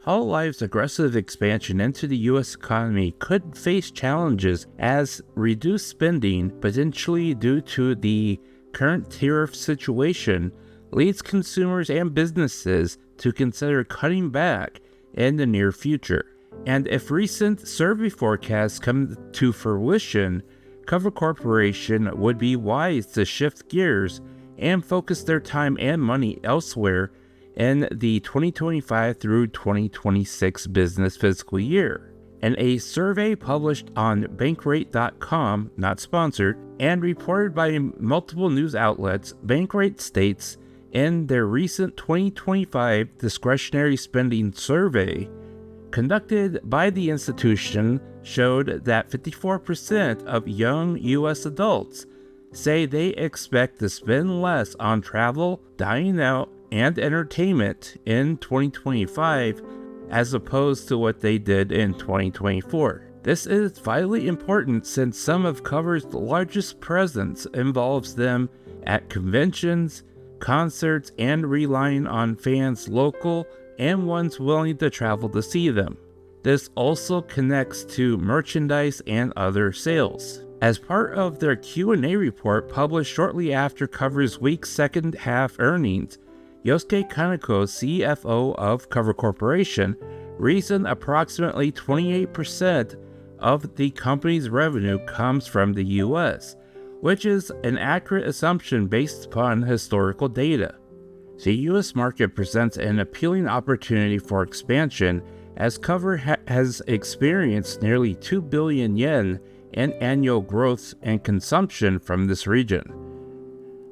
HoloLive's aggressive expansion into the US economy could face challenges as reduced spending, potentially due to the current tariff situation, leads consumers and businesses to consider cutting back in the near future. And if recent survey forecasts come to fruition, Cover Corporation would be wise to shift gears and focus their time and money elsewhere in the 2025 through 2026 business fiscal year. In a survey published on Bankrate.com, not sponsored, and reported by multiple news outlets, Bankrate states in their recent 2025 discretionary spending survey conducted by the institution showed that 54% of young US adults say they expect to spend less on travel, dining out, and entertainment in 2025 as opposed to what they did in 2024. This is vitally important since some of Cover's largest presence involves them at conventions, concerts, and relying on fans local and ones willing to travel to see them. This also connects to merchandise and other sales. As part of their Q&A report published shortly after Cover's week's second half earnings, Yosuke Kaneko, CFO of Cover Corporation, reasoned approximately 28% of the company's revenue comes from the US, which is an accurate assumption based upon historical data. The US market presents an appealing opportunity for expansion as Cover has experienced nearly 2 billion yen in annual growth and consumption from this region.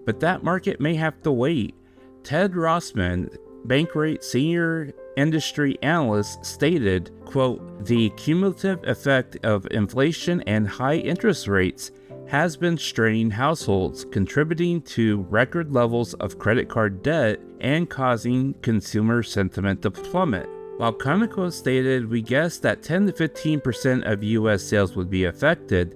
But that market may have to wait. Ted Rossman, Bankrate senior industry analyst, stated, quote, "The cumulative effect of inflation and high interest rates has been straining households, contributing to record levels of credit card debt and causing consumer sentiment to plummet." While Kaneko stated, "We guessed that 10 to 15% of US sales would be affected,"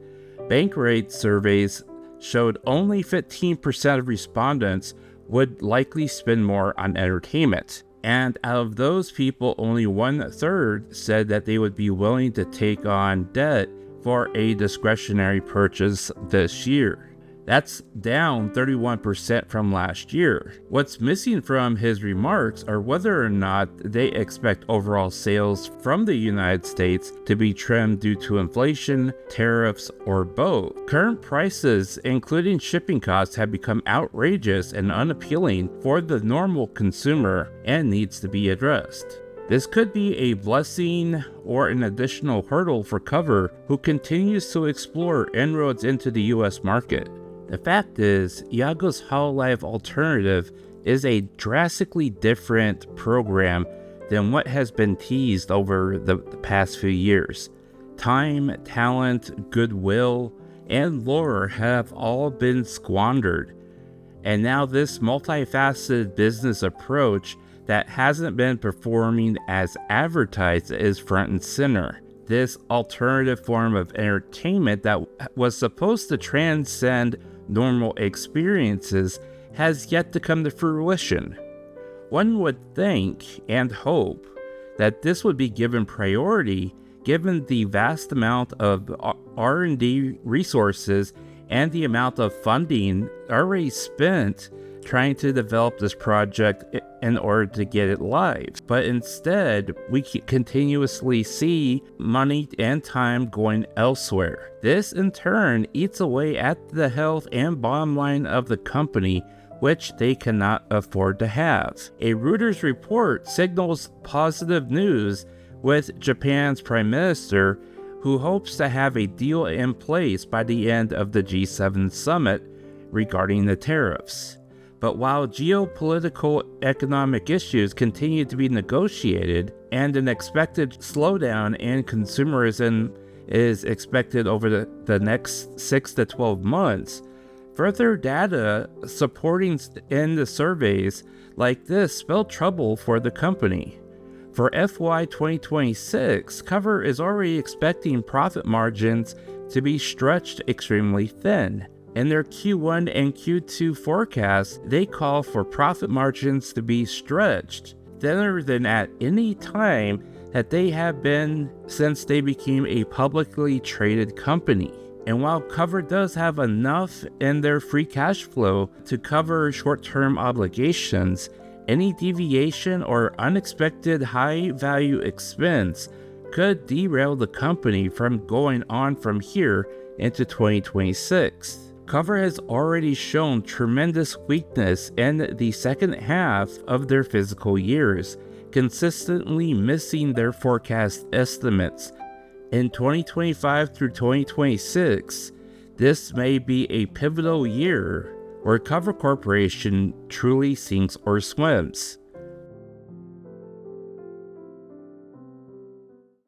Bankrate surveys showed only 15% of respondents would likely spend more on entertainment. And out of those people, only 1/3 said that they would be willing to take on debt for a discretionary purchase this year. That's down 31% from last year. What's missing from his remarks are whether or not they expect overall sales from the United States to be trimmed due to inflation, tariffs, or both. Current prices, including shipping costs, have become outrageous and unappealing for the normal consumer and needs to be addressed. This could be a blessing or an additional hurdle for Cover, who continues to explore inroads into the US market. The fact is, Yagoo's HoloLive alternative is a drastically different program than what has been teased over the past few years. Time, talent, goodwill, and lore have all been squandered. And now this multifaceted business approach that hasn't been performing as advertised is front and center. This alternative form of entertainment that was supposed to transcend normal experiences has yet to come to fruition. One would think and hope that this would be given priority given the vast amount of R&D resources and the amount of funding already spent trying to develop this project in order to get it live. But instead, we continuously see money and time going elsewhere. This in turn eats away at the health and bottom line of the company, which they cannot afford to have. A Reuters report signals positive news with Japan's Prime Minister, who hopes to have a deal in place by the end of the G7 summit regarding the tariffs. But while geopolitical economic issues continue to be negotiated and an expected slowdown in consumerism is expected over the next 6 to 12 months, further data supporting in the surveys like this spell trouble for the company. For FY 2026, Cover is already expecting profit margins to be stretched extremely thin. In their Q1 and Q2 forecasts, they call for profit margins to be stretched thinner than at any time that they have been since they became a publicly traded company. And while Cover does have enough in their free cash flow to cover short-term obligations, any deviation or unexpected high-value expense could derail the company from going on from here into 2026. Cover has already shown tremendous weakness in the second half of their fiscal years, consistently missing their forecast estimates. In 2025 through 2026, this may be a pivotal year where Cover Corporation truly sinks or swims.